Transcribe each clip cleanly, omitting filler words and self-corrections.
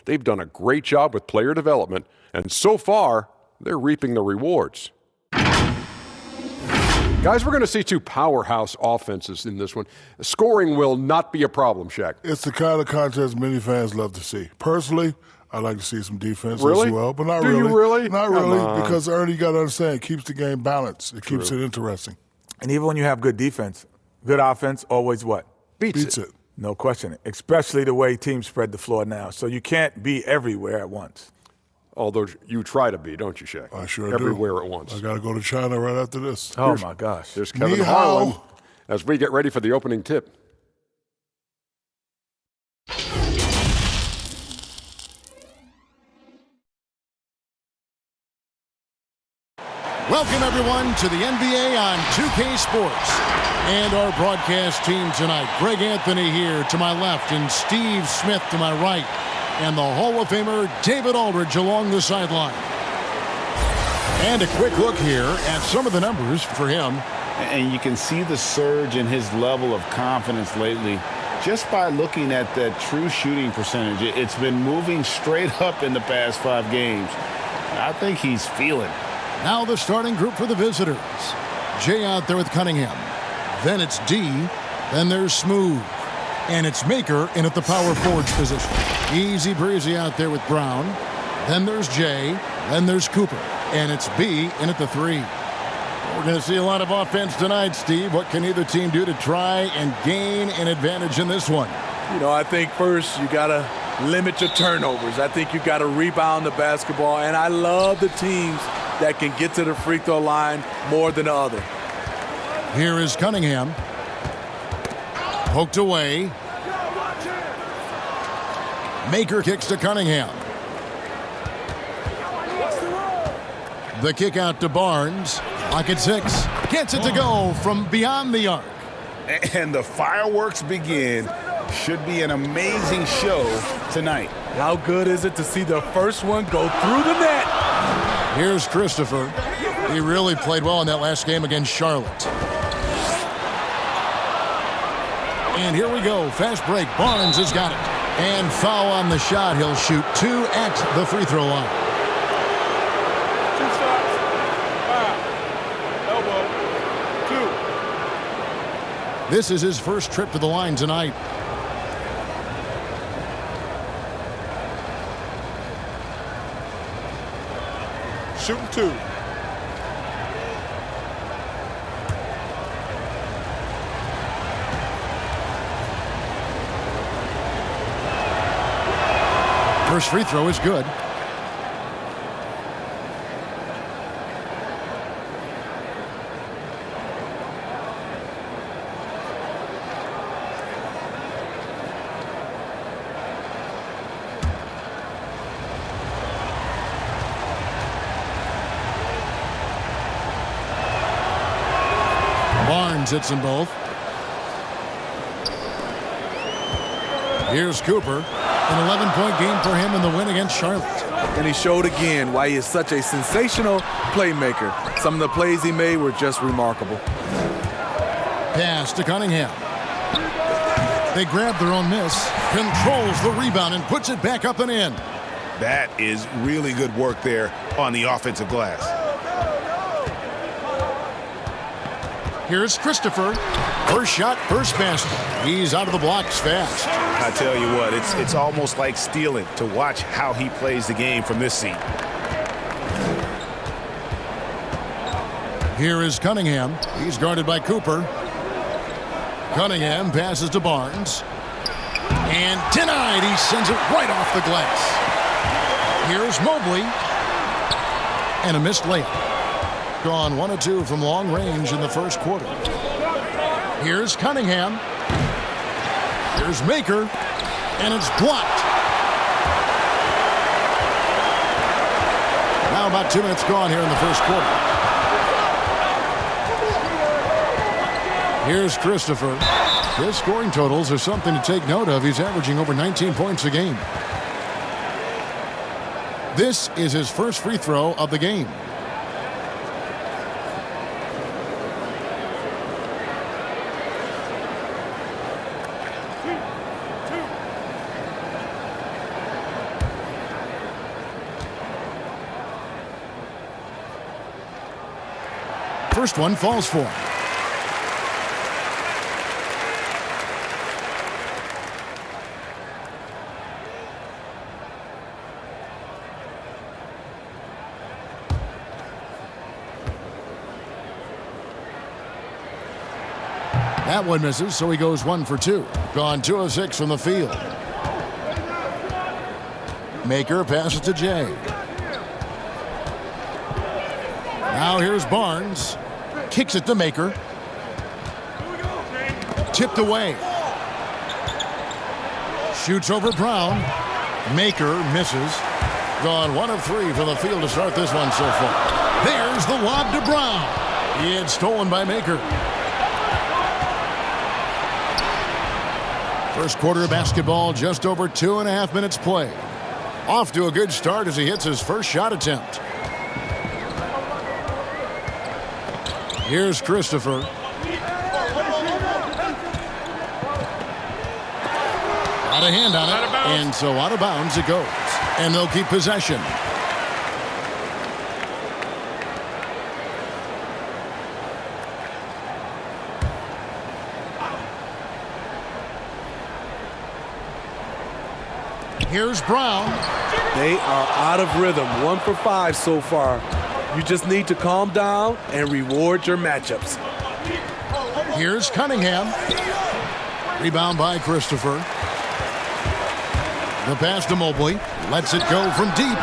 They've done a great job with player development, and so far, they're reaping the rewards. Guys, we're going to see two powerhouse offenses in this one. Scoring will not be a problem, Shaq. It's the kind of contest many fans love to see. Personally, I like to see some defense really? as well, but not Do really. You really? Not really, because Ernie, you got to understand, it keeps the game balanced. It keeps it interesting. And even when you have good defense, good offense always what? Beats it. No question, especially the way teams spread the floor now. So you can't be everywhere at once. Although you try to be, don't you, Shaq? I sure do. Everywhere at once. I got to go to China right after this. Oh, my gosh. There's Kevin Harlan as we get ready for the opening tip. Welcome, everyone, to the NBA on 2K Sports. And our broadcast team tonight, Greg Anthony here to my left and Steve Smith to my right. And the Hall of Famer David Aldridge along the sideline. And a quick look here at some of the numbers for him. And you can see the surge in his level of confidence lately just by looking at that true shooting percentage. It's been moving straight up in the past 5 games. I think he's feeling it. Now the starting group for the visitors. Jay out there with Cunningham. Then it's D. Then there's Smooth. And it's Maker in at the power forward position. Easy breezy out there with Brown. Then there's Jay. Then there's Cooper. And it's B in at the 3. We're going to see a lot of offense tonight, Steve. What can either team do to try and gain an advantage in this one? You know, I think first you got to limit your turnovers. I think you got to rebound the basketball. And I love the teams that can get to the free throw line more than the other. Here is Cunningham. Poked away. Maker kicks to Cunningham. The kick out to Barnes. Lock at 6. Gets it to go from beyond the arc. And the fireworks begin. Should be an amazing show tonight. How good is it to see the first one go through the net? Here's Christopher. He really played well in that last game against Charlotte. And here we go. Fast break. Barnes has got it. And foul on the shot. He'll shoot 2 at the free throw line. 2 shots. Elbow. 2. This is his first trip to the line tonight. Shooting 2. First free throw is good. Barnes hits them both. Here's Cooper. An 11-point game for him in the win against Charlotte. And he showed again why he is such a sensational playmaker. Some of the plays he made were just remarkable. Pass to Cunningham. They grab their own miss. Controls the rebound and puts it back up and in. That is really good work there on the offensive glass. Here's Christopher. First shot, first basket. He's out of the blocks fast. I tell you what, it's almost like stealing to watch how he plays the game from this seat. Here is Cunningham. He's guarded by Cooper. Cunningham passes to Barnes. And denied. He sends it right off the glass. Here's Mobley. And a missed layup. Gone 1 of 2 from long range in the first quarter. Here's Cunningham. Here's Maker. And it's blocked. Now about 2 minutes gone here in the first quarter. Here's Christopher. His scoring totals are something to take note of. He's averaging over 19 points a game. This is his first free throw of the game. First one falls for him. That one misses, so he goes 1 for 2. Gone 2 of 6 from the field. Maker passes to Jay. Now here's Barnes. Kicks it to Maker. Tipped away. Shoots over Brown. Maker misses. Gone 1 of 3 from the field to start this one so far. There's the lob to Brown. He had stolen by Maker. First quarter of basketball, just over 2.5 minutes played. Off to a good start as he hits his first shot attempt. Here's Christopher. Got a hand on it, and so out of bounds it goes. And they'll keep possession. Here's Brown. They are out of rhythm. 1 for 5 so far. You just need to calm down and reward your matchups. Here's Cunningham. Rebound by Christopher. The pass to Mobley. Lets it go from deep.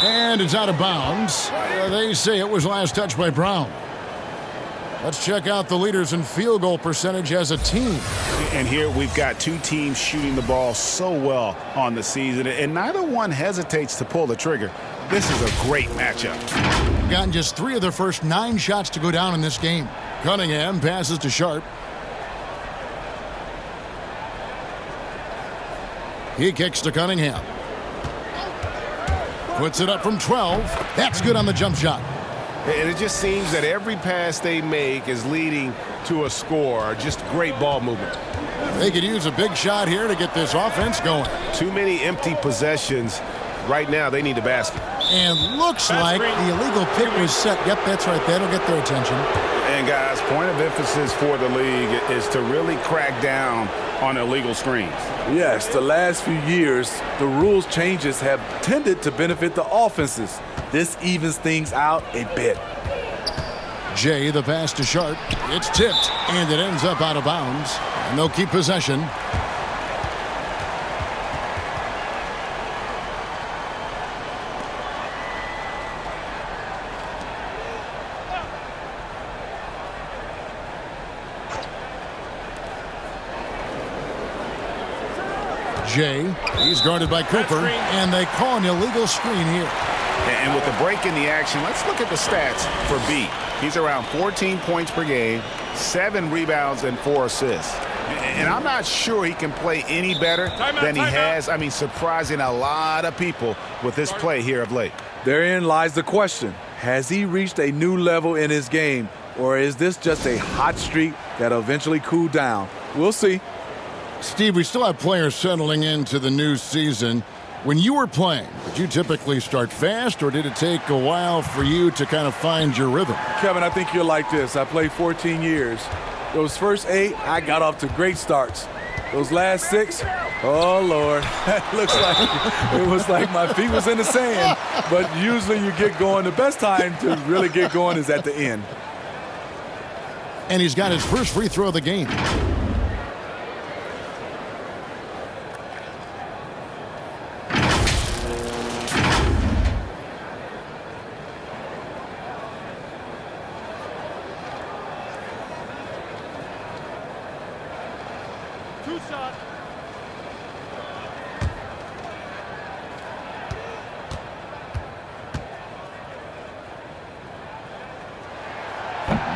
And it's out of bounds. They say it was last touched by Brown. Let's check out the leaders in field goal percentage as a team. And here we've got 2 teams shooting the ball so well on the season, and neither one hesitates to pull the trigger. This is a great matchup. Gotten just 3 of their first 9 shots to go down in this game. Cunningham passes to Sharp. He kicks to Cunningham. Puts it up from 12. That's good on the jump shot. And it just seems that every pass they make is leading to a score. Just great ball movement. They could use a big shot here to get this offense going. Too many empty possessions. Right now, they need the basket. And looks like the illegal pick was set. Yep, that's right. That'll get their attention. And guys, point of emphasis for the league is to really crack down on illegal screens. Yes, the last few years, the rules changes have tended to benefit the offenses. This evens things out a bit. Jay, the pass to Sharp. It's tipped, and it ends up out of bounds. And they'll keep possession. Jay, he's guarded by Cooper, and they call an illegal screen here. And with the break in the action, let's look at the stats for B. He's around 14 points per game, 7 rebounds, and 4 assists. And I'm not sure he can play any better than he has. I mean, surprising a lot of people with this play here of late. Therein lies the question. Has he reached a new level in his game, or is this just a hot streak that'll eventually cool down? We'll see. Steve, we still have players settling into the new season. When you were playing, did you typically start fast, or did it take a while for you to kind of find your rhythm? Kevin, I think you're like this. I played 14 years. Those first 8, I got off to great starts. Those last 6, oh, Lord. Looks like it was like my feet was in the sand. But usually you get going. The best time to really get going is at the end. And he's got his first free throw of the game.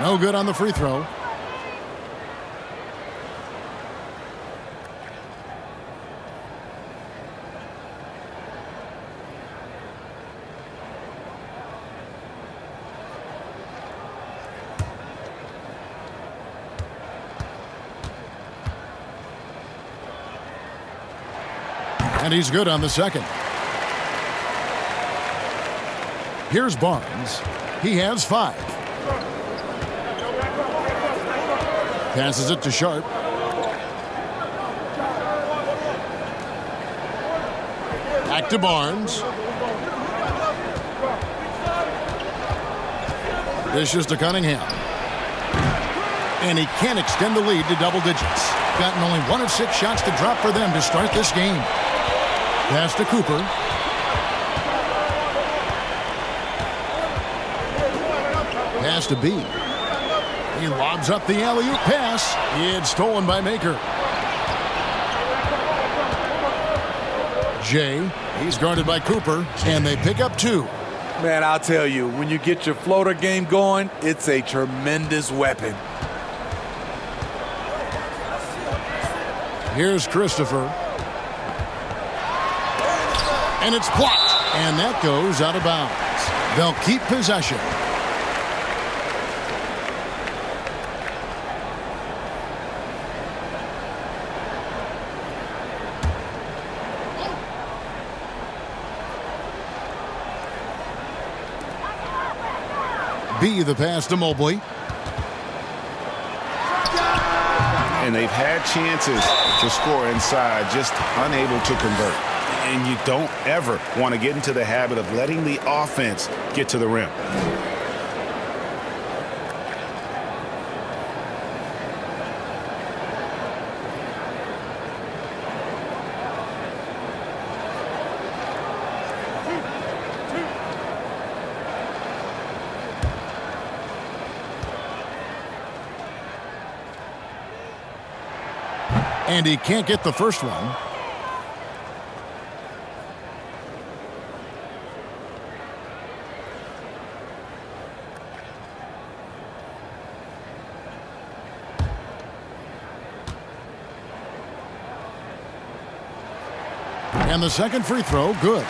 No good on the free throw. And he's good on the second. Here's Barnes. He has 5. Passes it to Sharp. Back to Barnes. Dishes to Cunningham. And he can't extend the lead to double digits. Gotten only 1 of 6 shots to drop for them to start this game. Pass to Cooper. Pass to B. He lobs up the alley-oop pass. It's stolen by Maker. Jay, he's guarded by Cooper, and they pick up 2. Man, I'll tell you, when you get your floater game going, it's a tremendous weapon. Here's Christopher. And it's blocked. And that goes out of bounds. They'll keep possession. B, the pass to Mobley. And they've had chances to score inside, just unable to convert. And you don't ever want to get into the habit of letting the offense get to the rim. And he can't get the first one. And the second free throw, good.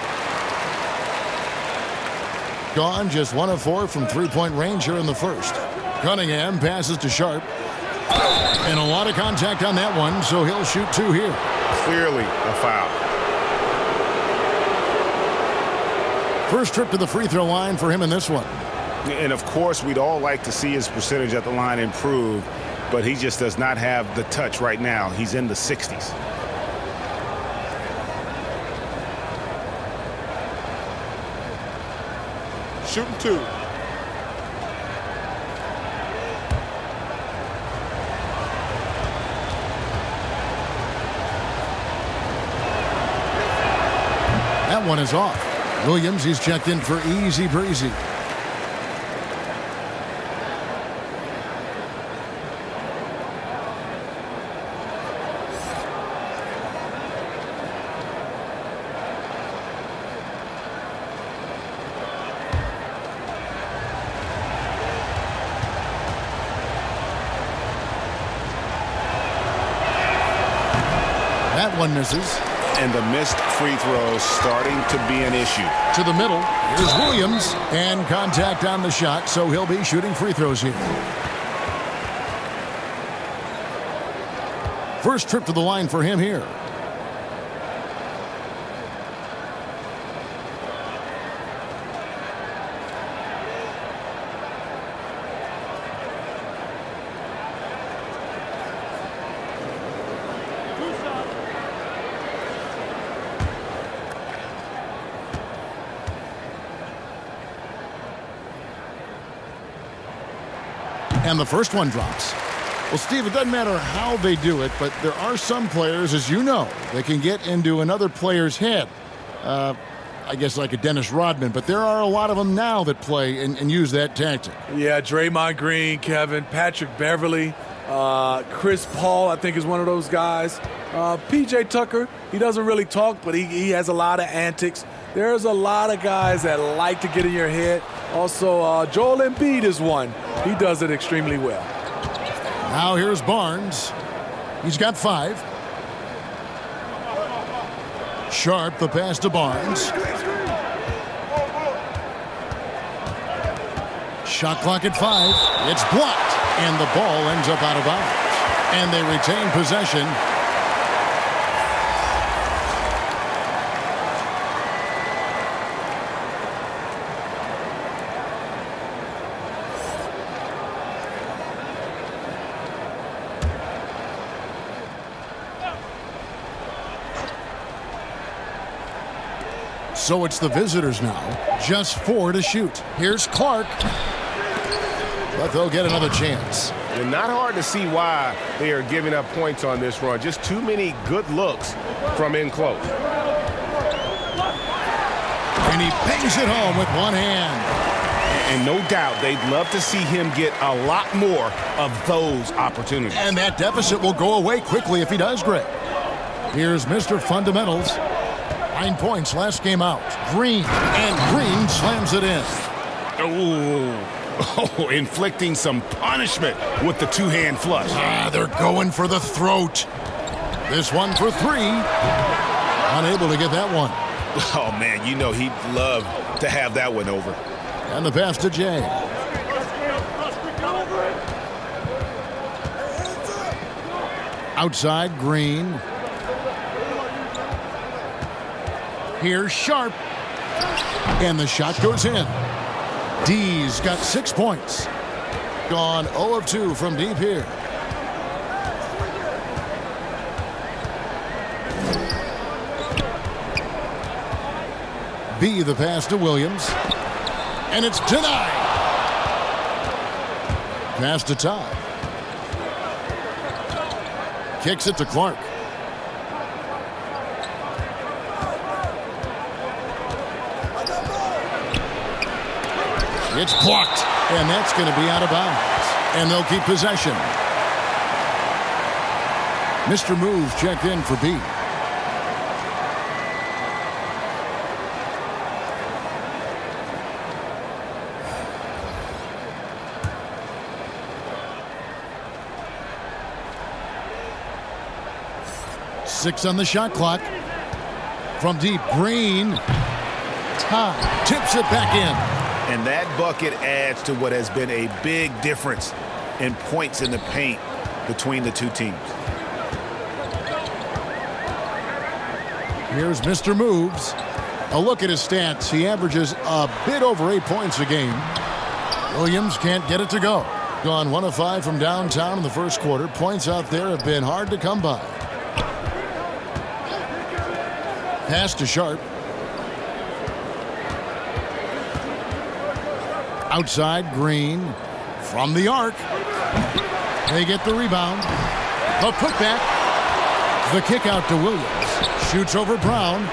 Gone just 1 of 4 from three-point range here in the first. Cunningham passes to Sharp. And a lot of contact on that one, so he'll shoot 2 here. Clearly a foul. First trip to the free throw line for him in this one. And of course, we'd all like to see his percentage at the line improve, but he just does not have the touch right now. He's in the 60s. Shooting 2. That one is off. Williams, he's checked in for easy breezy. That one misses. And the missed free throws starting to be an issue. To the middle. Here's Williams. And contact on the shot, so he'll be shooting free throws here. First trip to the line for him here. And the first one drops. Well, Steve, it doesn't matter how they do it, but there are some players, as you know, that can get into another player's head. I guess like a Dennis Rodman, but there are a lot of them now that play and use that tactic. Yeah, Draymond Green, Kevin, Patrick Beverly, Chris Paul, I think is one of those guys. P.J. Tucker, he doesn't really talk, but he has a lot of antics. There's a lot of guys that like to get in your head. Also, Joel Embiid is one. He does it extremely well. Now here's Barnes. He's got 5. Sharp, the pass to Barnes. Shot clock at 5. It's blocked, and the ball ends up out of bounds. And they retain possession. So it's the visitors now. Just 4 to shoot. Here's Clark. But they'll get another chance. And not hard to see why they are giving up points on this run. Just too many good looks from in close. And he bangs it home with one hand. And no doubt they'd love to see him get a lot more of those opportunities. And that deficit will go away quickly if he does great. Here's Mr. Fundamentals. 9 points last game out. Green. And Green slams it in. Oh, inflicting some punishment with the two-hand flush. They're going for the throat. This one for 3. Unable to get that one. Oh, man, you know he'd love to have that one over. And the pass to Jay. Outside, Green. Here's Sharp. And the shot goes in. D's got 6 points. Gone 0 of 2 from deep here. B, the pass to Williams. And it's denied. Pass to Todd. Kicks it to Clark. It's blocked. And that's going to be out of bounds. And they'll keep possession. Mr. Moves checked in for B. Six on the shot clock. From deep, Green. Todd tips it back in. And that bucket adds to what has been a big difference in points in the paint between the two teams. Here's Mr. Moves. A look at his stats. He averages a bit over 8 points a game. Williams can't get it to go. Gone 1 of 5 from downtown in the first quarter. Points out there have been hard to come by. Pass to Sharp. Outside, Green. From the arc. They get the rebound. The putback. The kick out to Williams. Shoots over Brown.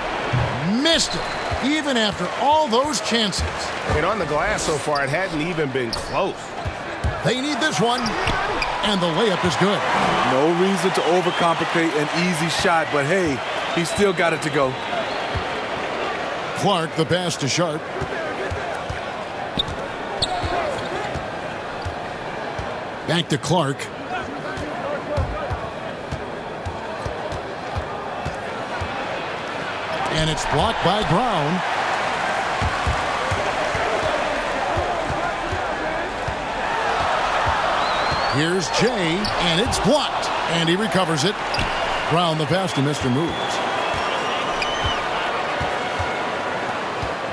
Missed it. Even after all those chances. And on the glass so far, it hadn't even been close. They need this one. And the layup is good. No reason to overcomplicate an easy shot, but hey, he still got it to go. Clark, the pass to Sharp. Back to Clark. And it's blocked by Brown. Here's Jay, and it's blocked. And he recovers it. Brown, the pass to Mr. Moves.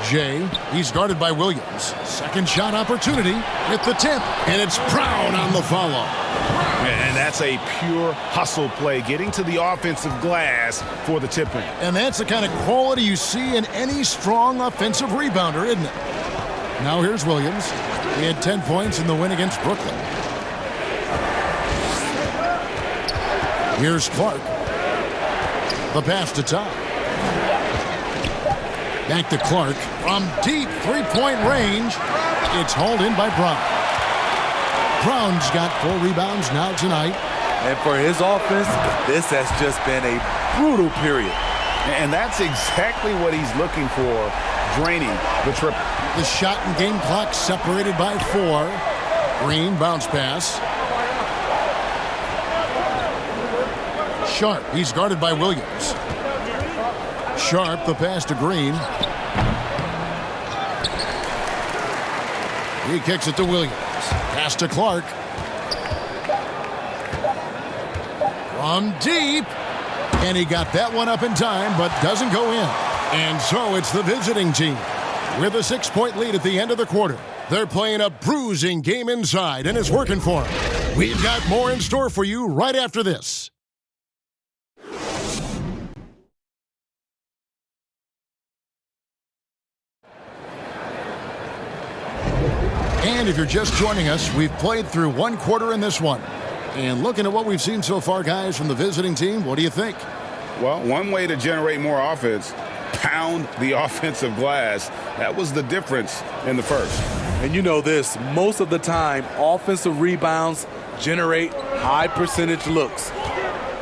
Jay, he's guarded by Williams. Second shot opportunity with the tip. And it's Brown on the follow. And that's a pure hustle play, getting to the offensive glass for the tip in. And that's the kind of quality you see in any strong offensive rebounder, isn't it? Now here's Williams. He had 10 points in the win against Brooklyn. Here's Clark. The pass to Todd. Back to Clark. From deep three-point range, it's hauled in by Brown. Brown's got 4 rebounds now tonight. And for his offense, this has just been a brutal period. And that's exactly what he's looking for, draining the triple. The shot and game clock separated by 4. Green bounce pass. Sharp, he's guarded by Williams. Sharp, the pass to Green. He kicks it to Williams. Pass to Clark. From deep. And he got that one up in time, but doesn't go in. And so it's the visiting team with a 6-point lead at the end of the quarter. They're playing a bruising game inside, and it's working for them. We've got more in store for you right after this. And if you're just joining us, we've played through one quarter in this one. And looking at what we've seen so far, guys, from the visiting team, what do you think? Well, one way to generate more offense, pound the offensive glass. That was the difference in the first. And you know this, most of the time, offensive rebounds generate high percentage looks.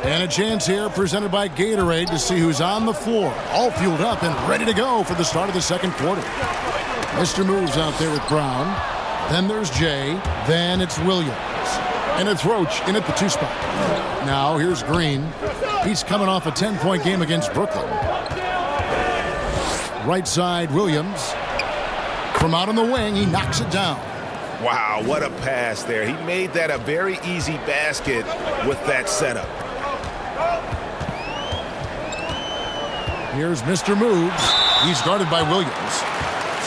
And a chance here presented by Gatorade to see who's on the floor, all fueled up and ready to go for the start of the second quarter. Mr. Moves out there with Brown. Then there's Jay. Then it's Williams. And it's Roach in at the 2 spot. Now here's Green. He's coming off a 10-point game against Brooklyn. Right side, Williams. From out on the wing, he knocks it down. Wow, what a pass there. He made that a very easy basket with that setup. Here's Mr. Moves. He's guarded by Williams.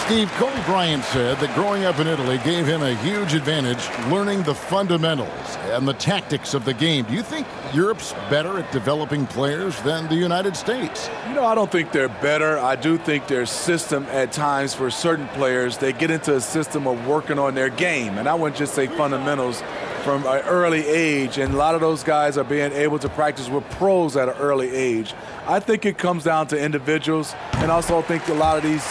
Steve, Kobe Bryant said that growing up in Italy gave him a huge advantage learning the fundamentals and the tactics of the game. Do you think Europe's better at developing players than the United States? You know, I don't think they're better. I do think their system at times for certain players, they get into a system of working on their game. And I wouldn't just say fundamentals from an early age. And a lot of those guys are being able to practice with pros at an early age. I think it comes down to individuals. And also I think a lot of these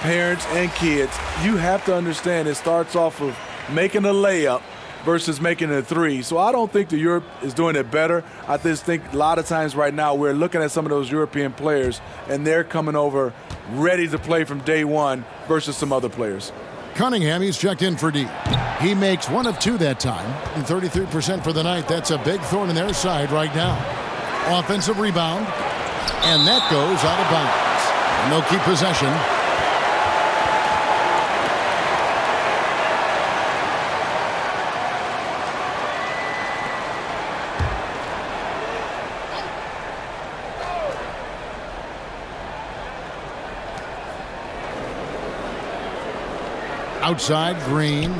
parents and kids, you have to understand it starts off of making a layup versus making a 3. So I don't think the Europe is doing it better. I just think a lot of times right now we're looking at some of those European players and they're coming over ready to play from day one versus some other players. Cunningham, he's checked in for D. He makes 1 of 2 that time. And 33% for the night. That's a big thorn in their side right now. Offensive rebound. And that goes out of bounds. And they'll keep possession. Outside, Green.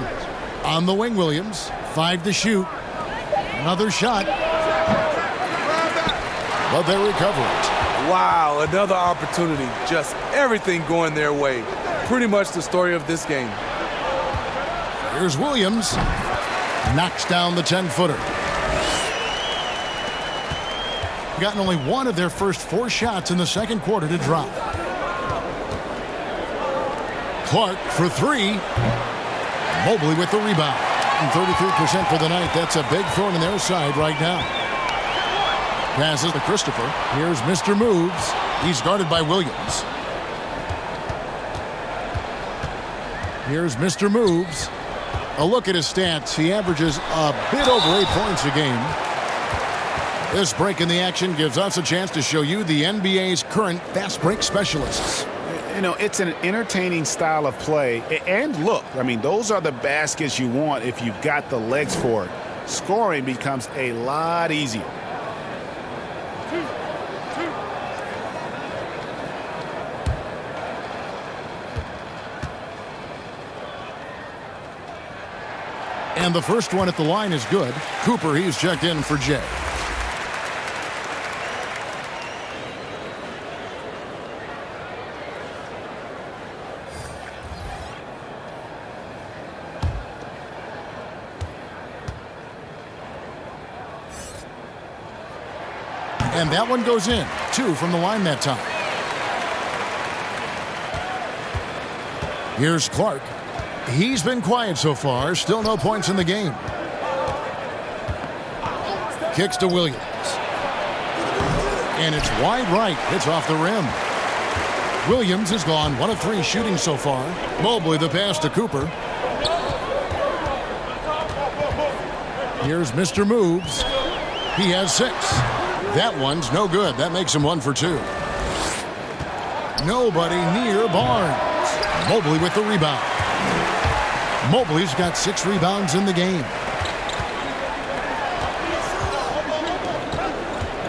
On the wing, Williams. 5 to shoot. Another shot. But they recover it. Wow, another opportunity. Just everything going their way. Pretty much the story of this game. Here's Williams. Knocks down the 10-footer. Gotten only 1 of their first 4 shots in the second quarter to drop. Clark for 3. Mobley with the rebound. And 33% for the night. That's a big thorn in their side right now. Passes to Christopher. Here's Mr. Moves. He's guarded by Williams. Here's Mr. Moves. A look at his stats. He averages a bit over 8 points a game. This break in the action gives us a chance to show you the NBA's current fast break specialists. You know, it's an entertaining style of play. And look, I mean, those are the baskets you want if you've got the legs for it. Scoring becomes a lot easier. And the first one at the line is good. Cooper, he's checked in for Jay. And that one goes in. 2 from the line that time. Here's Clark. He's been quiet so far. Still no points in the game. Kicks to Williams. And it's wide right. It's off the rim. Williams has gone 1 of 3 shooting so far. Mobley the pass to Cooper. Here's Mr. Moves. He has 6. That one's no good. That makes him 1 for 2. Nobody near Barnes. Mobley with the rebound. Mobley's got 6 rebounds in the game.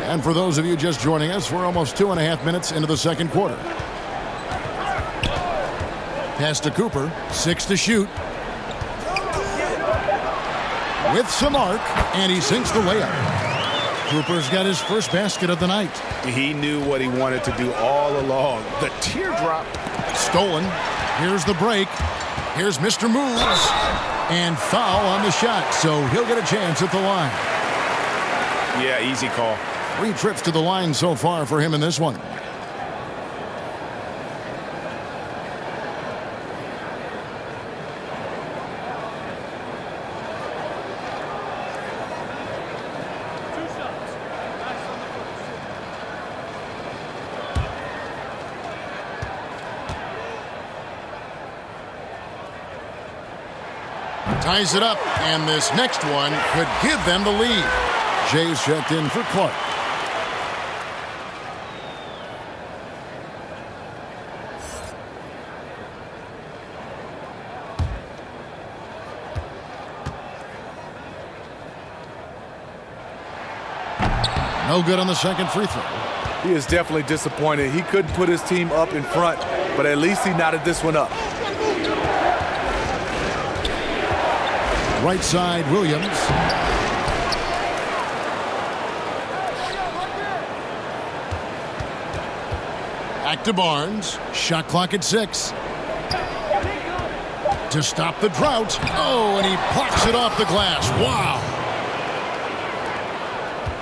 And for those of you just joining us, we're almost 2.5 minutes into the second quarter. Pass to Cooper. 6 to shoot. With some arc, and he sinks the layup. Cooper's got his first basket of the night. He knew what he wanted to do all along. The teardrop. Stolen. Here's the break. Here's Mr. Moves. And foul on the shot, so he'll get a chance at the line. Yeah, easy call. 3 trips to the line so far for him in this one. Ties it up, and this next one could give them the lead. Jay's checked in for Clark. No good on the second free throw. He is definitely disappointed. He couldn't put his team up in front, but at least he knotted this one up. Right side, Williams. Back to Barnes. Shot clock at 6. To stop the drought. Oh, and he plucks it off the glass. Wow.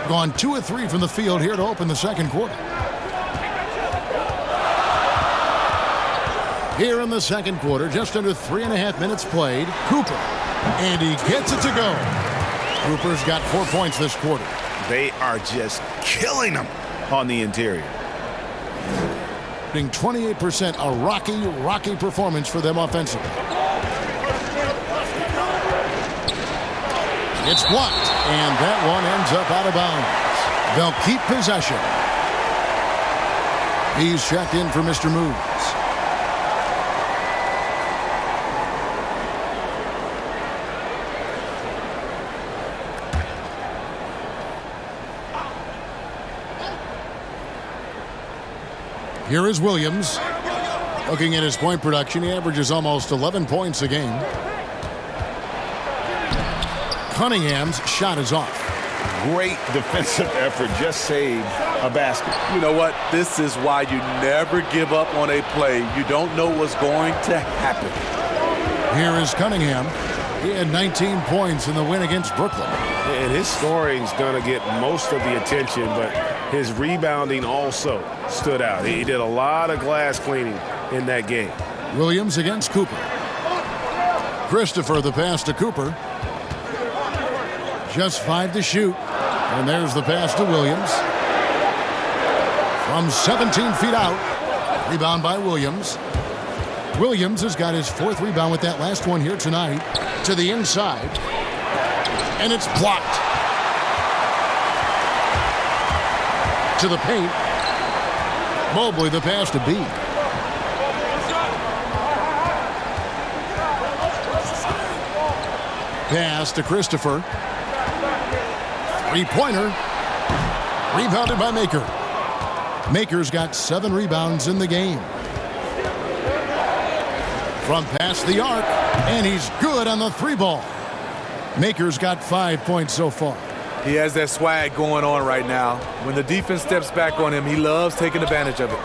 Gone 2 of 3 from the field here to open the second quarter. Here in the second quarter, just under 3.5 minutes played, Cooper. And he gets it to go. Cooper's got 4 points this quarter. They are just killing them on the interior. 28%, a rocky performance for them offensively. It's blocked, and that one ends up out of bounds. They'll keep possession. He's checked in for Mr. Moves. Here is Williams. Looking at his point production, he averages almost 11 points a game. Cunningham's shot is off. Great defensive effort. Just saved a basket. You know what? This is why you never give up on a play. You don't know what's going to happen. Here is Cunningham. He had 19 points in the win against Brooklyn. And his scoring's going to get most of the attention, but his rebounding also stood out. He did a lot of glass cleaning in that game. Williams against Cooper. Christopher, the pass to Cooper. Just 5 to shoot. And there's the pass to Williams. From 17 feet out. Rebound by Williams. Williams has got his 4th rebound with that last one here tonight. To the inside. And it's blocked. To the paint. Mobley, the pass to B. Pass to Christopher. 3-pointer. Rebounded by Maker. Maker's got 7 rebounds in the game. From past the arc, and he's good on the 3-ball. Maker's got 5 points so far. He has that swag going on right now. When the defense steps back on him, he loves taking advantage of it.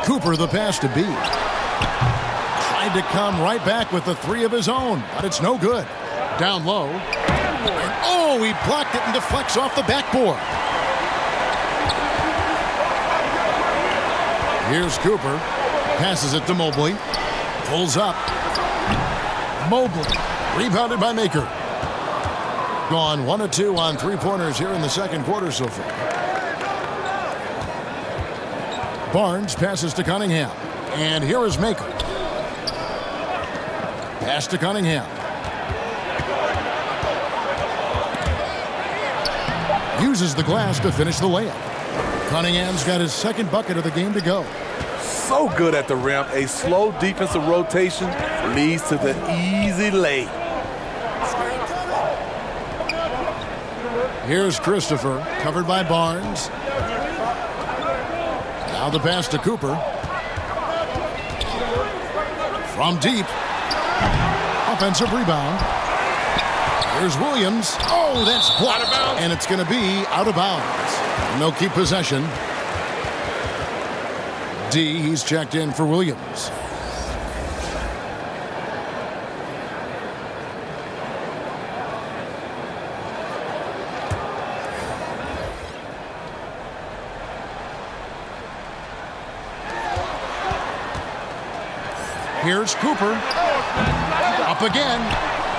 Cooper, the pass to B. Tried to come right back with the 3 of his own, but it's no good. Down low. And oh, he blocked it and deflects off the backboard. Here's Cooper. Passes it to Mobley. Pulls up. Mobley. Rebounded by Maker. Gone 1 of 2 on 3-pointers here in the second quarter so far. Barnes passes to Cunningham. And here is Maker. Pass to Cunningham. Uses the glass to finish the layup. Cunningham's got his 2nd bucket of the game to go. So good at the rim. A slow defensive rotation leads to the easy lay. Here's Christopher, covered by Barnes. Now the pass to Cooper. From deep. Offensive rebound. Here's Williams. Oh, that's blocked. And it's going to be out of bounds. And they'll keep possession. D, he's checked in for Williams. Here's Cooper. Up again.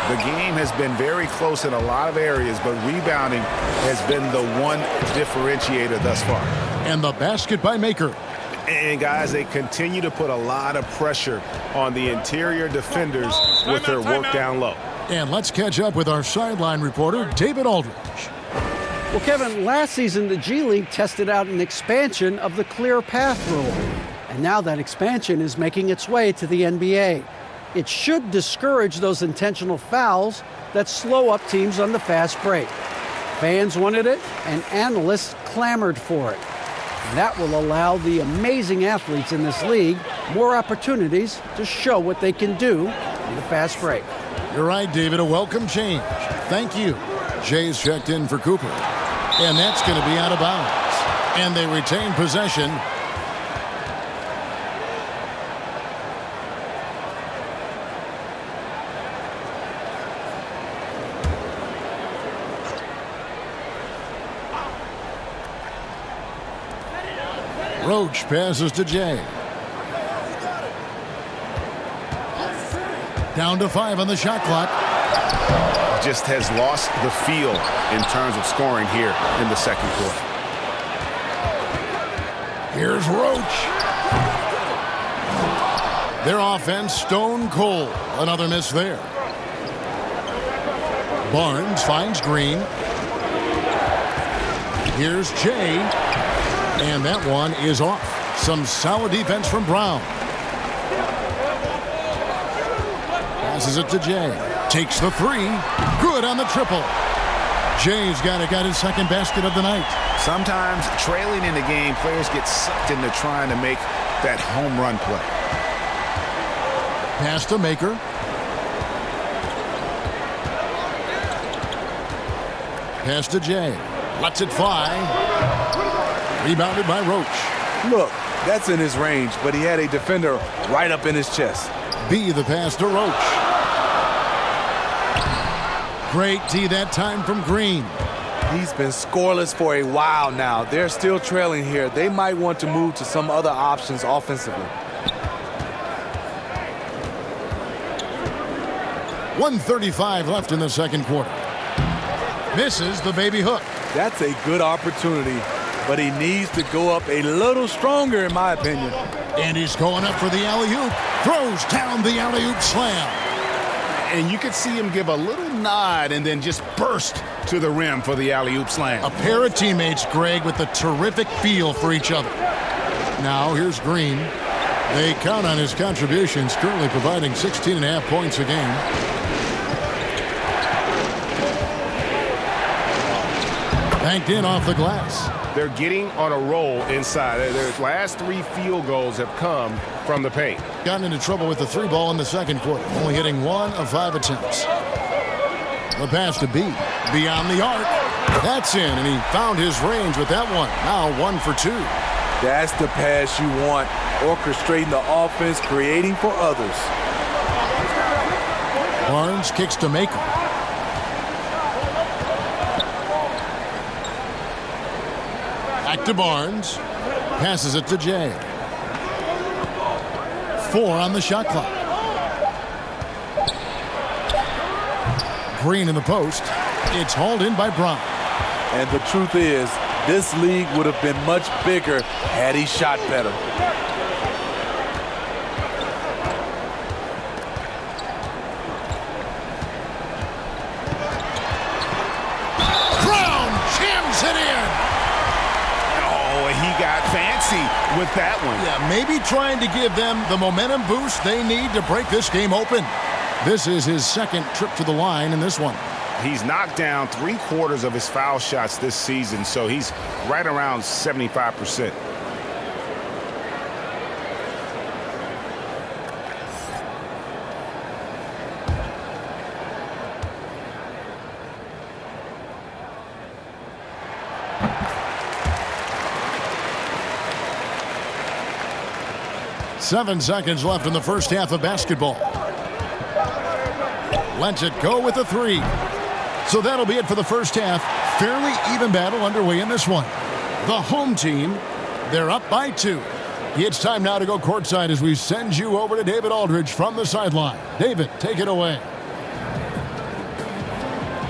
The game has been very close in a lot of areas, but rebounding has been the one differentiator thus far. And the basket by Maker. And, guys, they continue to put a lot of pressure on the interior defenders with their work down low. And let's catch up with our sideline reporter, David Aldridge. Well, Kevin, last season the G League tested out an expansion of the clear path rule. And now that expansion is making its way to the NBA. It should discourage those intentional fouls that slow up teams on the fast break. Fans wanted it, and analysts clamored for it. And that will allow the amazing athletes in this league more opportunities to show what they can do in the fast break. You're right, David. A welcome change. Thank you. Jay's checked in for Cooper. And that's going to be out of bounds. And they retain possession. Roach passes to Jay. Down to 5 on the shot clock. Just has lost the feel in terms of scoring here in the second quarter. Here's Roach. Their offense stone cold. Another miss there. Barnes finds Green. Here's Jay. And that one is off. Some solid defense from Brown. Passes it to Jay. Takes the 3. Good on the triple. Jay's got his second basket of the night. Sometimes trailing in the game, players get sucked into trying to make that home run play. Pass to Maker. Pass to Jay. Lets it fly. Rebounded by Roach. Look, that's in his range, but he had a defender right up in his chest. B, the pass to Roach. Great D that time from Green. He's been scoreless for a while now. They're still trailing here. They might want to move to some other options offensively. 1:35 left in the second quarter. Misses the baby hook. That's a good opportunity, but he needs to go up a little stronger, in my opinion. And he's going up for the alley-oop. Throws down the alley-oop slam. And you could see him give a little nod and then just burst to the rim for the alley-oop slam. A pair of teammates, Greg, with a terrific feel for each other. Now here's Green. They count on his contributions, currently providing 16.5 points a game. Banked in off the glass. They're getting on a roll inside. Their last 3 field goals have come from the paint. Gotten into trouble with the 3 ball in the second quarter, only hitting 1 of 5 attempts. The pass to B. Beyond the arc. That's in, and he found his range with that one. Now 1 for 2. That's the pass you want. Orchestrating the offense, creating for others. Barnes kicks to Maker. Back to Barnes. Passes it to Jay. 4 on the shot clock. Green in the post. It's hauled in by Brown. And the truth is, this league would have been much bigger had he shot better. Brown jams it in. Oh, he got fancy with that one. Yeah, maybe trying to give them the momentum boost they need to break this game open. This is his second trip to the line in this one. He's knocked down 3/4 of his foul shots this season, so he's right around 75%. Seven seconds left in the first half of basketball. Lets it go with a 3. So that'll be it for the first half. Fairly even battle underway in this one. The home team, they're up by 2. It's time now to go courtside as we send you over to David Aldridge from the sideline. David, take it away.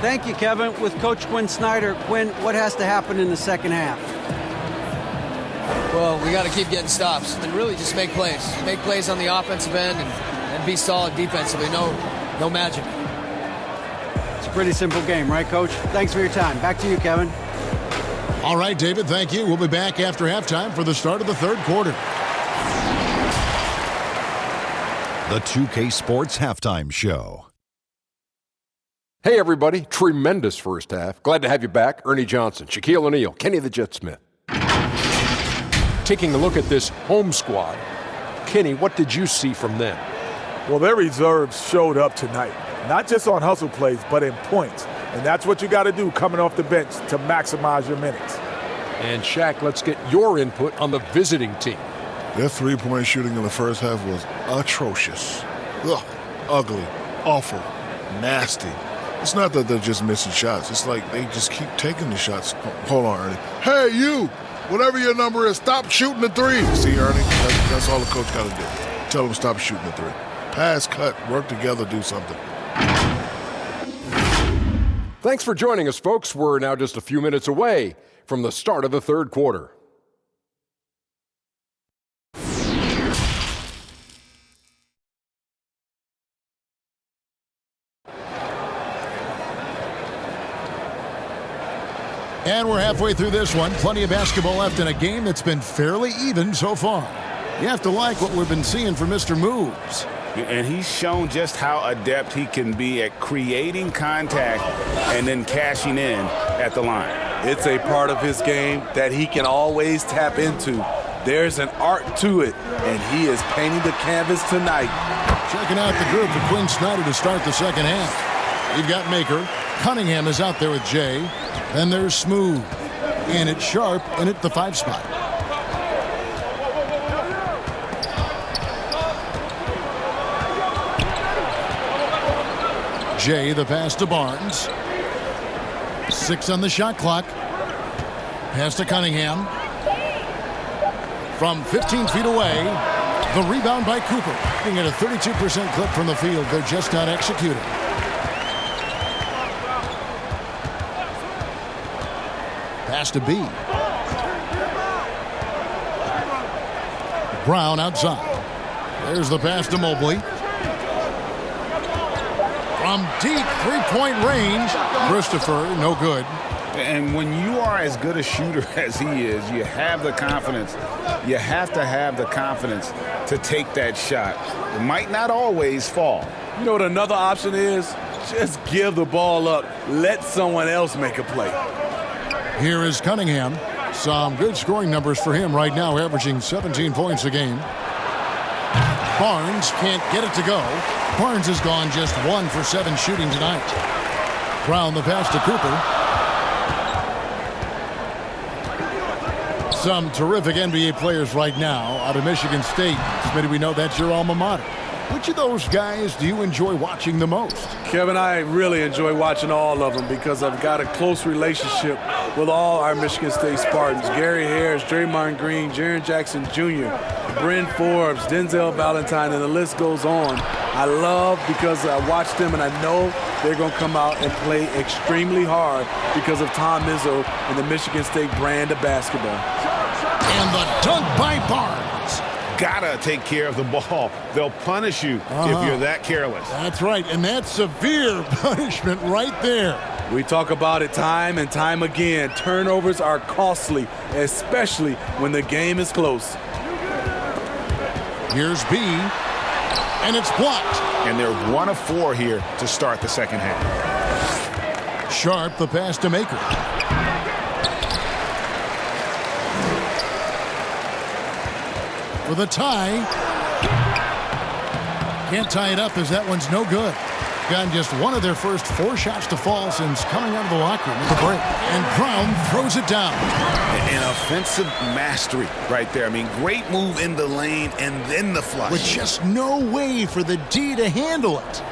Thank you, Kevin. With Coach Quinn Snyder, Quinn, what has to happen in the second half? Well, we got to keep getting stops and really just make plays. Make plays on the offensive end and be solid defensively. No magic. It's a pretty simple game, right, Coach? Thanks for your time. Back to you, Kevin. All right, David, thank you. We'll be back after halftime for the start of the third quarter. The 2K Sports Halftime Show. Hey, everybody. Tremendous first half. Glad to have you back. Ernie Johnson, Shaquille O'Neal, Kenny the Jet Smith. Taking a look at this home squad. Kenny, what did you see from them? Well, their reserves showed up tonight, not just on hustle plays, but in points. And that's what you got to do coming off the bench to maximize your minutes. And Shaq, let's get your input on the visiting team. Their three-point shooting in the first half was atrocious. Ugh, ugly, awful, nasty. It's not that they're just missing shots. It's like they just keep taking the shots. Hold on, Ernie. Hey, you! Whatever your number is, stop shooting the three. See, Ernie? That's all the coach got to do. Tell them stop shooting the three. Pass, cut, work together, do something. Thanks for joining us, folks. We're now just a few minutes away from the start of the third quarter. And we're halfway through this one. Plenty of basketball left in a game that's been fairly even so far. You have to like what we've been seeing from Mr. Moves. And he's shown just how adept he can be at creating contact and then cashing in at the line. It's a part of his game that he can always tap into. There's an art to it, and he is painting the canvas tonight. Checking out the group for Quinn Snyder to start the second half. You've got Maker. Cunningham is out there with Jay. Then there's Smooth. And it's Sharp in at the 5 spot. Jay, the pass to Barnes. 6 on the shot clock. Pass to Cunningham. From 15 feet away, the rebound by Cooper. Getting at a 32% clip from the field. They're just not executing. Pass to B. Brown outside. There's the pass to Mobley. From deep three-point range, Christopher, no good. And when you are as good a shooter as he is, you have the confidence. You have to have the confidence to take that shot. It might not always fall. You know what another option is? Just give the ball up. Let someone else make a play. Here is Cunningham. Some good scoring numbers for him right now, averaging 17 points a game. Barnes can't get it to go. Barnes has gone just 1 for 7 shooting tonight. Brown the pass to Cooper. Some terrific NBA players right now out of Michigan State. Smitty, we know that's your alma mater. Which of those guys do you enjoy watching the most? Kevin, I really enjoy watching all of them because I've got a close relationship with all our Michigan State Spartans. Gary Harris, Draymond Green, Jaren Jackson Jr., Bryn Forbes, Denzel Valentine, and the list goes on. I love because I watch them and I know they're going to come out and play extremely hard because of Tom Izzo and the Michigan State brand of basketball. And the dunk by Barnes. Gotta take care of the ball. They'll punish you if you're that careless. That's right, and that's severe punishment right there. We talk about it time and time again. Turnovers are costly, especially when the game is close. Here's B, and it's blocked. And they're 1 of 4 here to start the second half. Sharp, the pass to Maker. With a tie. Can't tie it up as that one's no good. Gotten just 1 of their first 4 shots to fall since coming out of the locker room with the break. And Brown throws it down. An offensive mastery right there. I mean, great move in the lane and then the flush. With just no way for the D to handle it.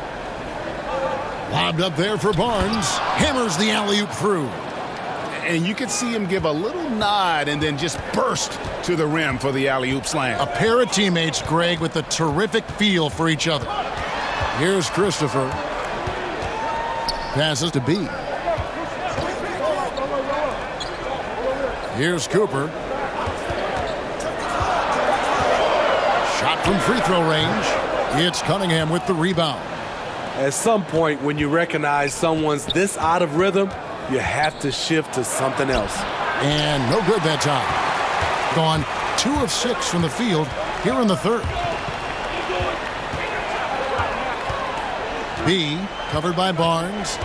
Lobbed up there for Barnes. Hammers the alley-oop through. And you can see him give a little nod and then just burst to the rim for the alley-oop slam. A pair of teammates, Greg, with a terrific feel for each other. Here's Christopher. Passes to B. Here's Cooper. Shot from free throw range. It's Cunningham with the rebound. At some point, when you recognize someone's this out of rhythm, you have to shift to something else. And no good that time. Gone 2 of 6 from the field here in the third. B covered by Barnes.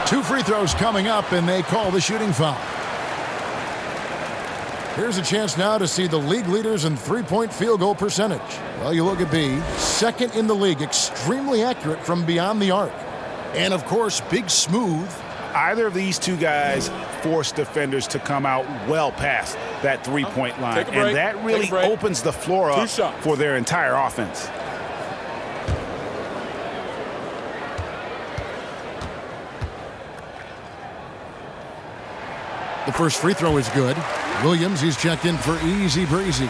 Two free throws coming up, and they call the shooting foul. Here's a chance now to see the league leaders in three-point field goal percentage. Well, you look at B, second in the league, extremely accurate from beyond the arc. And, of course, Big Smooth. Either of these two guys force defenders to come out well past that three-point line. And that really opens the floor up for their entire offense. The first free throw is good. Williams, he's checked in for easy breezy.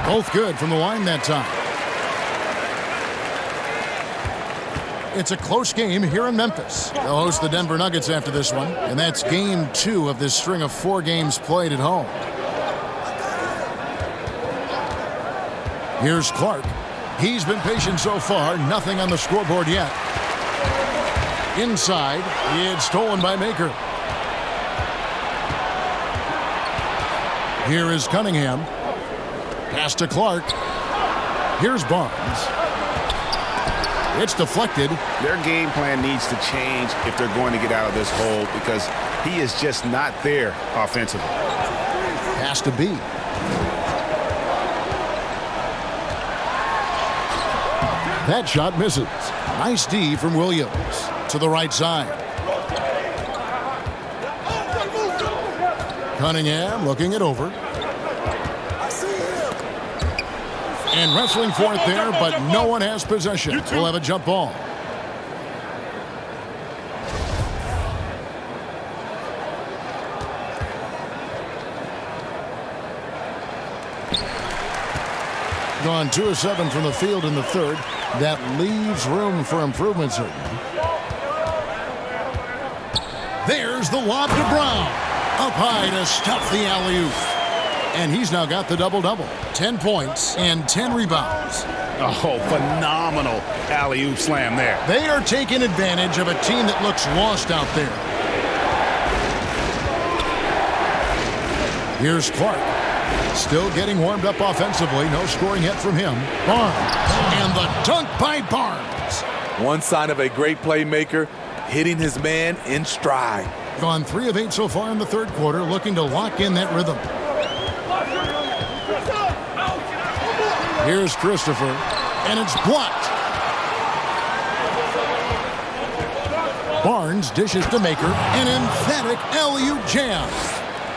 Both good from the line that time. It's a close game here in Memphis. They'll host the Denver Nuggets after this one, and that's game 2 of this string of 4 games played at home. Here's Clark. He's been patient so far, nothing on the scoreboard yet. Inside, it's stolen by Maker. Here is Cunningham. Pass to Clark. Here's Barnes. It's deflected. Their game plan needs to change if they're going to get out of this hole because he is just not there offensively. Pass to B. That shot misses. Nice D from Williams to the right side. Cunningham looking it over. And wrestling for it there, but no one has possession. We'll have a jump ball. Gone 2 of 7 from the field in the third. That leaves room for improvement, certainly. There's the lob to Brown. Up high to stuff the alley-oop. And he's now got the double-double. 10 points and 10 rebounds. Oh, phenomenal alley-oop slam there. They are taking advantage of a team that looks lost out there. Here's Clark. Still getting warmed up offensively. No scoring yet from him. Barnes. And the dunk by Barnes. One sign of a great playmaker, hitting his man in stride. Gone 3 of 8 so far in the third quarter, looking to lock in that rhythm. Here's Christopher, and it's blocked. Barnes dishes to Maker, an emphatic alley-oop jam.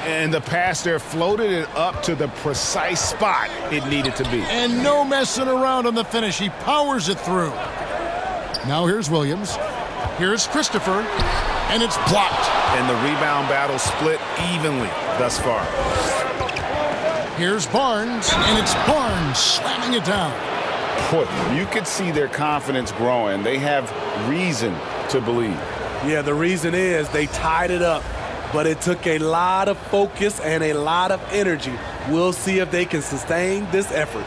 And the pass there floated it up to the precise spot it needed to be. And no messing around on the finish. He powers it through. Now here's Williams. Here's Christopher, and it's blocked. And the rebound battle split evenly thus far. Here's Barnes, and it's Barnes slamming it down. Boy, you could see their confidence growing. They have reason to believe. Yeah, the reason is they tied it up, but it took a lot of focus and a lot of energy. We'll see if they can sustain this effort.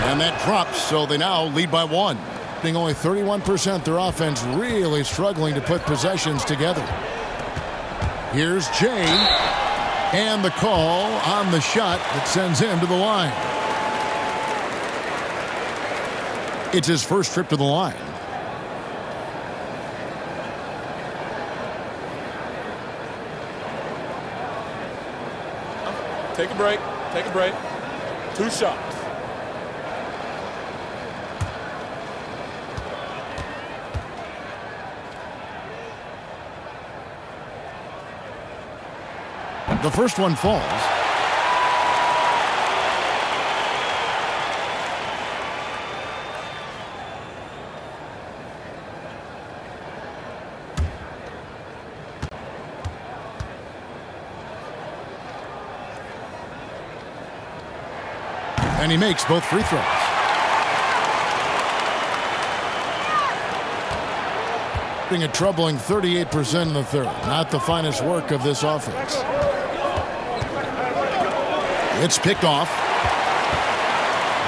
And that drops, so they now lead by 1. Being only 31%, their offense really struggling to put possessions together. Here's Jay. And the call on the shot that sends him to the line. It's his first trip to the line. Take a break. Take a break. 2 shots. The first one falls. And he makes both free throws. A troubling 38% in the third. Not the finest work of this offense. It's picked off.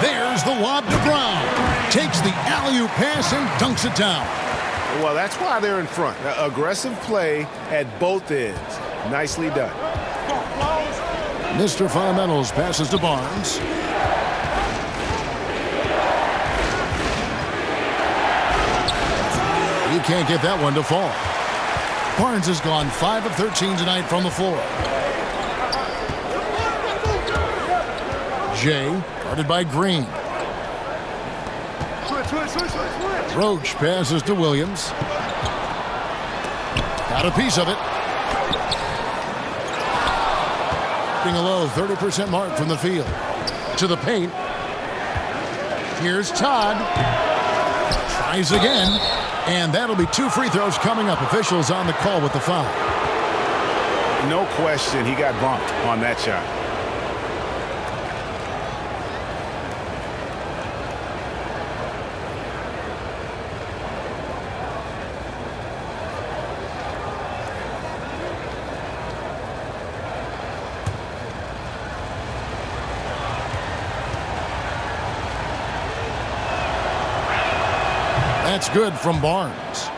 There's the lob to Brown. Takes the alley-oop pass and dunks it down. Well, that's why they're in front. Aggressive play at both ends. Nicely done. Mr. Fundamentals passes to Barnes. He can't get that one to fall. Barnes has gone 5 of 13 tonight from the floor. Jay, guarded by Green. Roach passes to Williams. Got a piece of it. Being a low 30% mark from the field. To the paint. Here's Todd. Tries again. And that'll be 2 free throws coming up. Officials on the call with the foul. No question he got bumped on that shot. That's good from Barnes.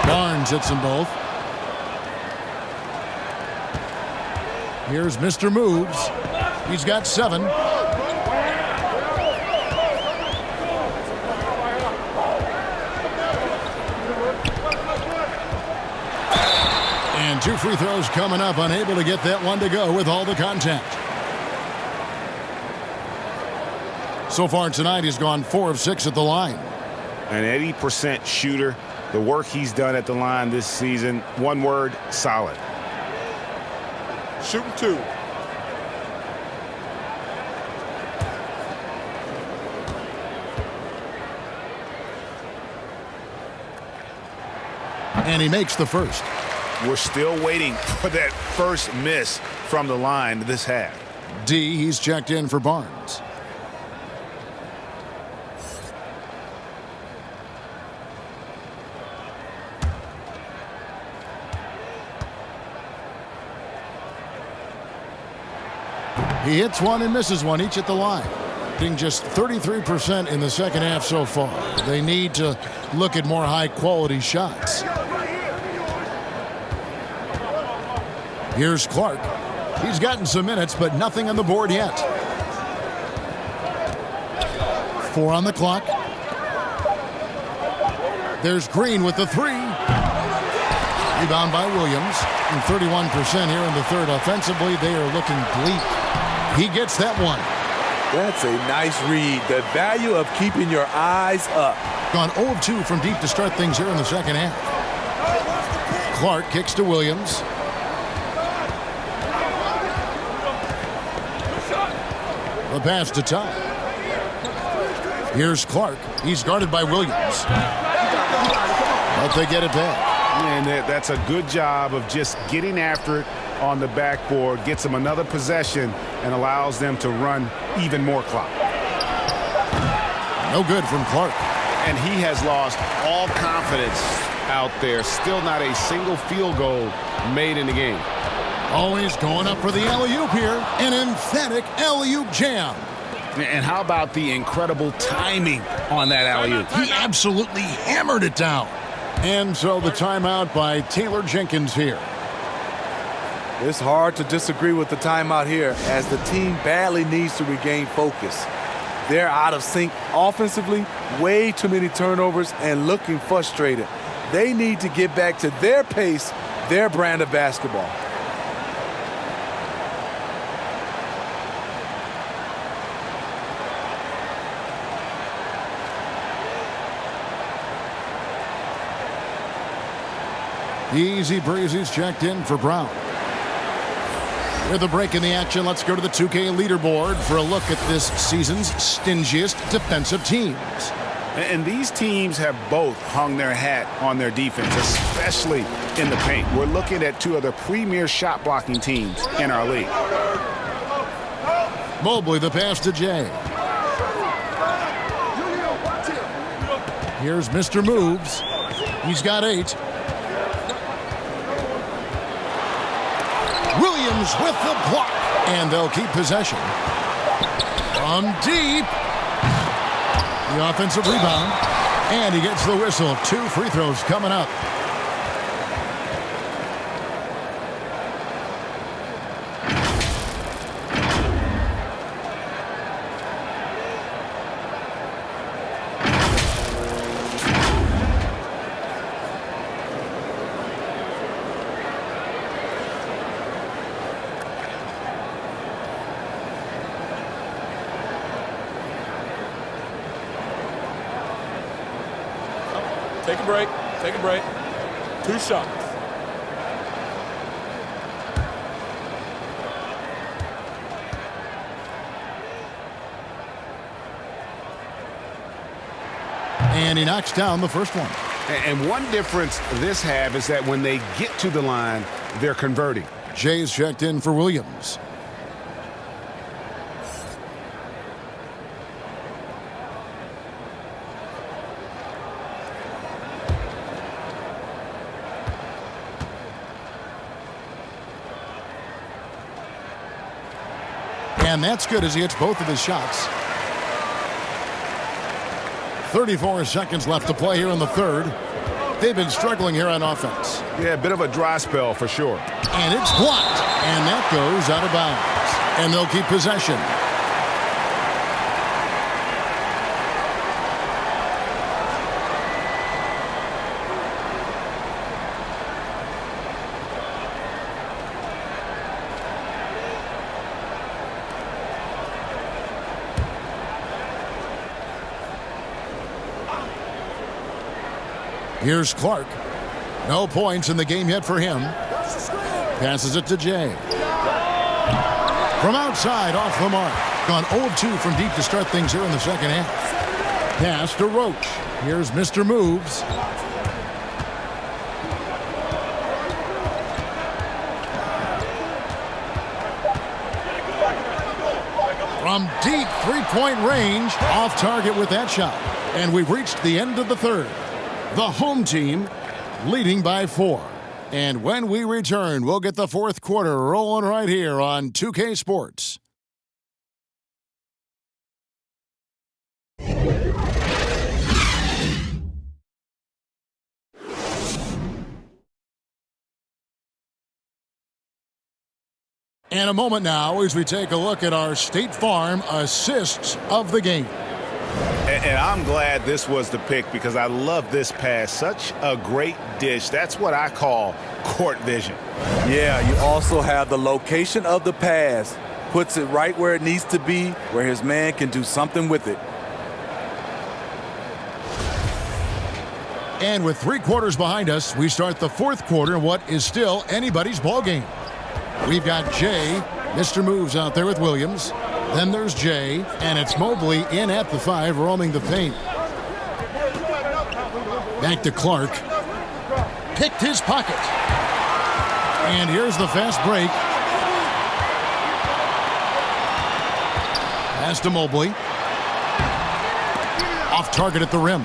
Barnes hits them both. Here's Mr. Moves. He's got 7. And 2 free throws coming up. Unable to get that one to go with all the contact. So far tonight, he's gone 4 of 6 at the line. An 80% shooter. The work he's done at the line this season, one word, solid. Shooting 2. And he makes the first. We're still waiting for that first miss from the line this half. D, he's checked in for Barnes. He hits one and misses one, each at the line. Being just 33% in the second half so far. They need to look at more high-quality shots. Here's Clark. He's gotten some minutes, but nothing on the board yet. 4 on the clock. There's Green with the 3. Rebound by Williams. And 31% here in the third. Offensively, they are looking bleak. He gets that one. That's a nice read. The value of keeping your eyes up. Gone 0 of 2 from deep to start things here in the second half. Clark kicks to Williams. The pass to Todd. Here's Clark. He's guarded by Williams. But they get it back. And that's a good job of just getting after it on the backboard. Gets them another possession and allows them to run even more clock. No good from Clark. and he has lost all confidence out there. Still not a single field goal made in the game. Always going up for the alley-oop here. An emphatic alley-oop jam. And how about the incredible timing on that alley-oop? He absolutely hammered it down. And so the timeout by Taylor Jenkins here. It's hard to disagree with the timeout here as the team badly needs to regain focus. They're out of sync offensively, way too many turnovers, and looking frustrated. They need to get back to their pace, their brand of basketball. Easy breezy's checked in for Brown. With a break in the action, let's go to the 2K leaderboard for a look at this season's stingiest defensive teams. And these teams have both hung their hat on their defense, especially in the paint. We're looking at two of the premier shot blocking teams in our league. Mobley, the pass to Jay. Here's Mr. Moves. He's got 8. Williams with the block, and they'll keep possession. From deep. The offensive rebound, and he gets the whistle. 2 free throws coming up. Take a break. Take a break. 2 shots. And he knocks down the first one. And one difference this half is that when they get to the line, they're converting. Jay's checked in for Williams. And that's good as he hits both of his shots. 34 seconds left to play here in the third. They've been struggling here on offense. Yeah, a bit of a dry spell for sure. And it's blocked. And that goes out of bounds. And they'll keep possession. Here's Clark. No points in the game yet for him. Passes it to Jay. From outside, off the mark. Gone 0-2 from deep to start things here in the second half. Pass to Roach. Here's Mr. Moves. From deep three-point range, off target with that shot. And we've reached the end of the third. The home team leading by 4. And when we return, we'll get the fourth quarter rolling right here on 2K Sports. And a moment now as we take a look at our State Farm assists of the game. And I'm glad this was the pick because I love this pass. Such a great dish. That's what I call court vision. Yeah, you also have the location of the pass. Puts it right where it needs to be, where his man can do something with it. And with 3 quarters behind us, we start the fourth quarter in what is still anybody's ball game. We've got Jay, Mr. Moves out there with Williams. Then there's Jay, and it's Mobley in at the 5, roaming the paint. Back to Clark. Picked his pocket. And here's the fast break. Pass to Mobley. Off target at the rim.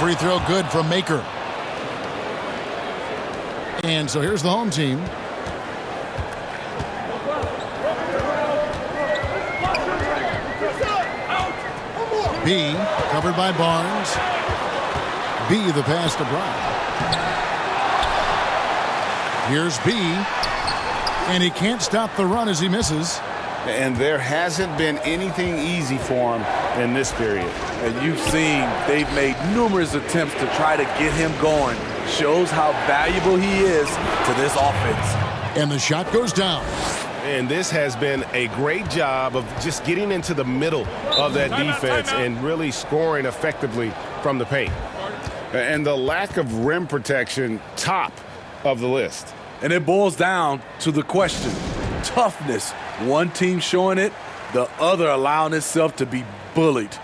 Free throw good from Maker. And so here's the home team. B, covered by Barnes. B, the pass to Bryant. Here's B, and he can't stop the run as he misses. And there hasn't been anything easy for him in this period. And you've seen they've made numerous attempts to try to get him going. Shows how valuable he is to this offense. And the shot goes down. And this has been a great job of just getting into the middle of that defense and really scoring effectively from the paint. And the lack of rim protection, top of the list. And it boils down to the question. Toughness. One team showing it, the other allowing itself to be bullied.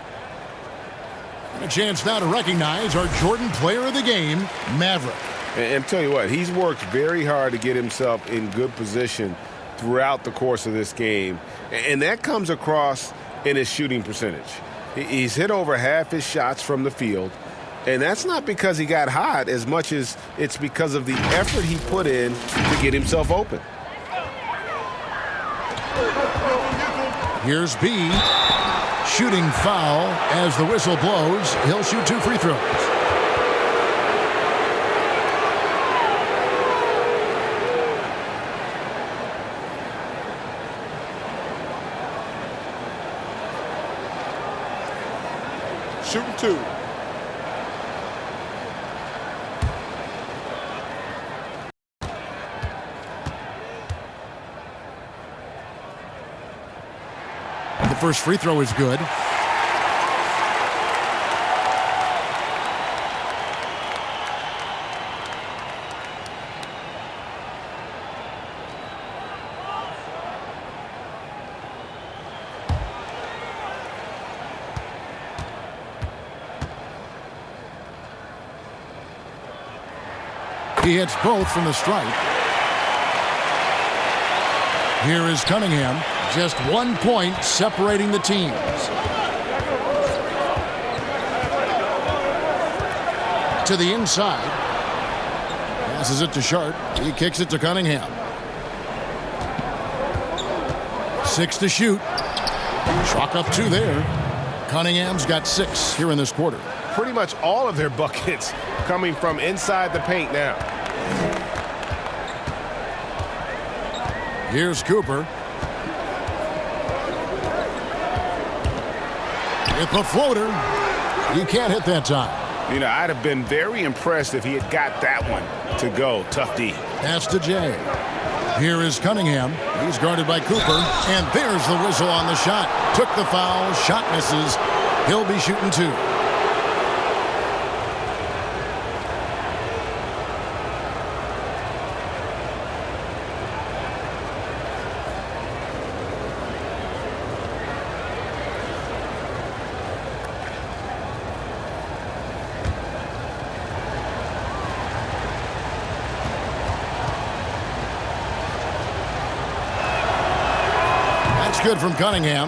A chance now to recognize our Jordan player of the game, Maverick. And tell you what, he's worked very hard to get himself in good position throughout the course of this game. And that comes across in his shooting percentage. He's hit over half his shots from the field. And that's not because he got hot as much as it's because of the effort he put in to get himself open. Here's B. Shooting foul as the whistle blows. He'll shoot 2 free throws. Shooting 2. The first free throw is good. He hits both from the stripe. Here is Cunningham. Just 1 point separating the teams. To the inside. Passes it to Sharp. He kicks it to Cunningham. 6 to shoot. Chalk up 2 there. Cunningham's got 6 here in this quarter. Pretty much all of their buckets coming from inside the paint now. Here's Cooper. With the floater. You can't hit that time. You know, I'd have been very impressed if he had got that one to go. Tough D. Pass to Jay. Here is Cunningham. He's guarded by Cooper. And there's the whistle on the shot. Took the foul. Shot misses. He'll be shooting 2. Good from Cunningham.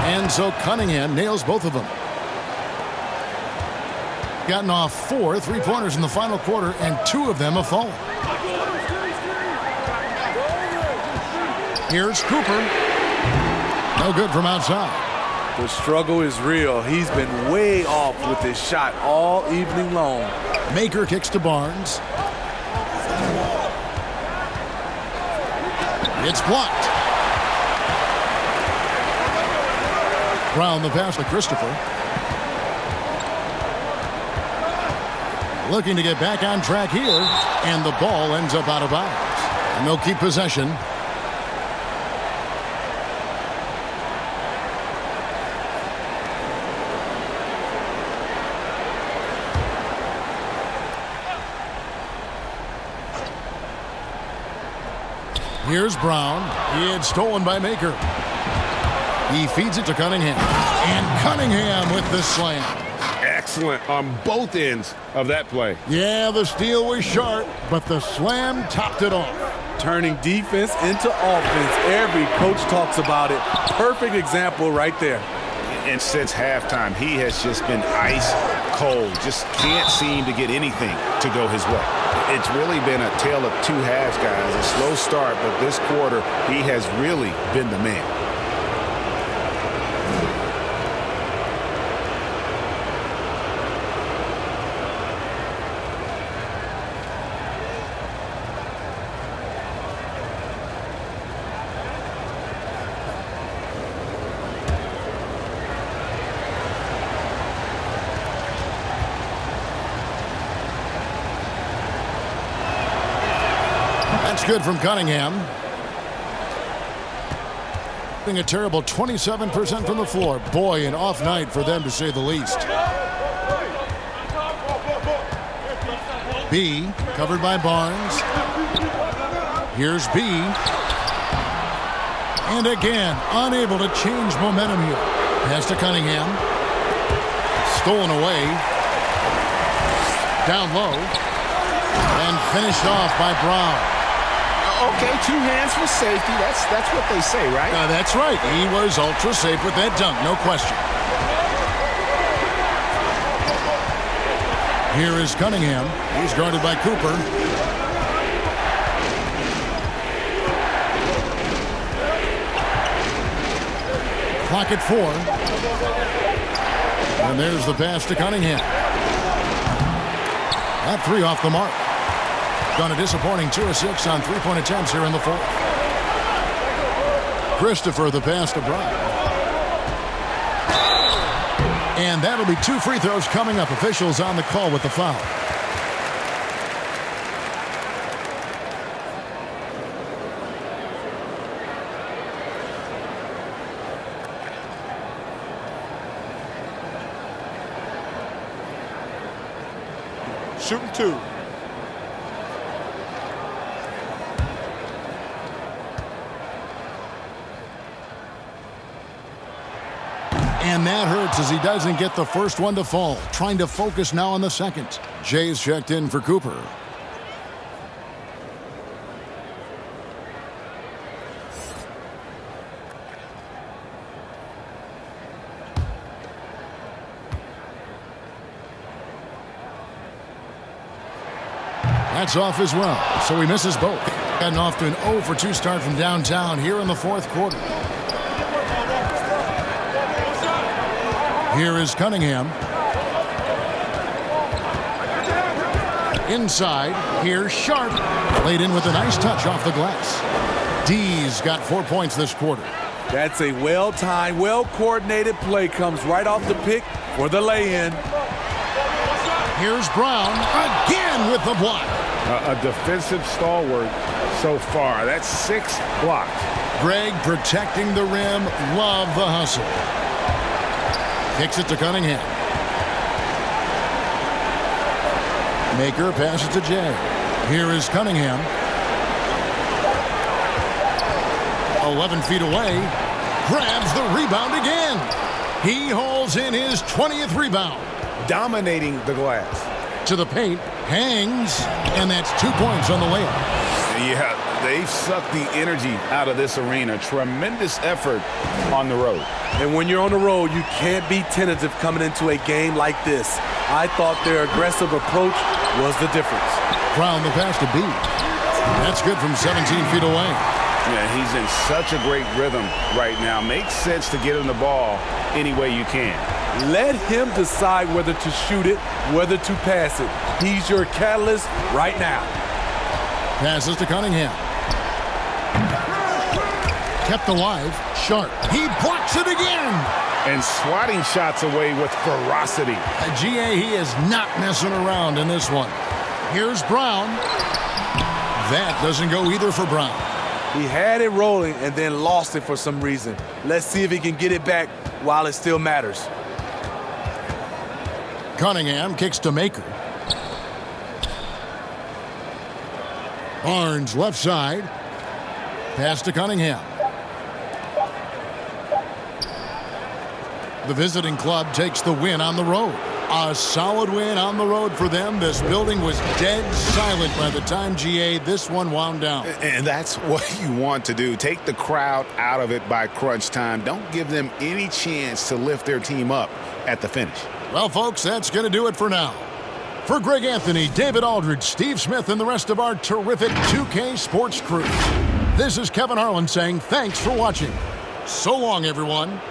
And so Cunningham nails both of them. Gotten off 4 3-pointers in the final quarter, and 2 of them have fallen. Here's Cooper. No good from outside. The struggle is real. He's been way off with his shot all evening long. Maker kicks to Barnes. It's blocked. Brown the pass to Christopher. Looking to get back on track here, and the ball ends up out of bounds. And they'll keep possession. Here's Brown. It's stolen by Maker. He feeds it to Cunningham. And Cunningham with the slam. Excellent on both ends of that play. Yeah, the steal was sharp, but the slam topped it off. Turning defense into offense. Every coach talks about it. Perfect example right there. And since halftime, he has just been ice cold. Just can't seem to get anything to go his way. It's really been a tale of two halves, guys. A slow start, but this quarter, he has really been the man. That's good from Cunningham. A terrible 27% from the floor. Boy, an off night for them to say the least. B, covered by Barnes. Here's B. And again, unable to change momentum here. Pass to Cunningham. Stolen away. Down low. And finished off by Brown. Okay, 2 hands for safety. That's what they say, right? That's right. He was ultra safe with that dunk, no question. Here is Cunningham. He's guarded by Cooper. Clock at 4. And there's the pass to Cunningham. That 3 off the mark. Done a disappointing 2 of 6 on 3-point attempts here in the fourth. Christopher the pass to Brown. And that'll be 2 free throws coming up. Officials on the call with the foul. Shooting 2. And that hurts as he doesn't get the first one to fall. Trying to focus now on the second. Jay's checked in for Cooper. That's off as well, so he misses both. Gotten off to an 0 for 2 start from downtown here in the fourth quarter. Here is Cunningham. Inside, here's Sharp. Laid in with a nice touch off the glass. D's got 4 points this quarter. That's a well-timed, well-coordinated play. Comes right off the pick for the lay-in. Here's Brown again with the block. A defensive stalwart so far. That's 6 blocks. Greg protecting the rim. Love the hustle. Kicks it to Cunningham. Maker passes to Jay. Here is Cunningham. 11 feet away. Grabs the rebound again. He hauls in his 20th rebound. Dominating the glass. To the paint. Hangs. And that's 2 points on the layup. Yeah, they've sucked the energy out of this arena. Tremendous effort on the road. And when you're on the road, you can't be tentative coming into a game like this. I thought their aggressive approach was the difference. Brown the pass to B. That's good from 17 feet away. Yeah, he's in such a great rhythm right now. Makes sense to get him the ball any way you can. Let him decide whether to shoot it, whether to pass it. He's your catalyst right now. Passes to Cunningham. Kept alive. Sharp. He blocks it again. And swatting shots away with ferocity. GA, he is not messing around in this one. Here's Brown. That doesn't go either for Brown. He had it rolling and then lost it for some reason. Let's see if he can get it back while it still matters. Cunningham kicks to Maker. Barnes left side. Pass to Cunningham. The visiting club takes the win on the road. A solid win on the road for them. This building was dead silent by the time, GA, this one wound down. And that's what you want to do. Take the crowd out of it by crunch time. Don't give them any chance to lift their team up at the finish. Well, folks, that's going to do it for now. For Greg Anthony, David Aldridge, Steve Smith, and the rest of our terrific 2K Sports crew, this is Kevin Harlan saying thanks for watching. So long, everyone.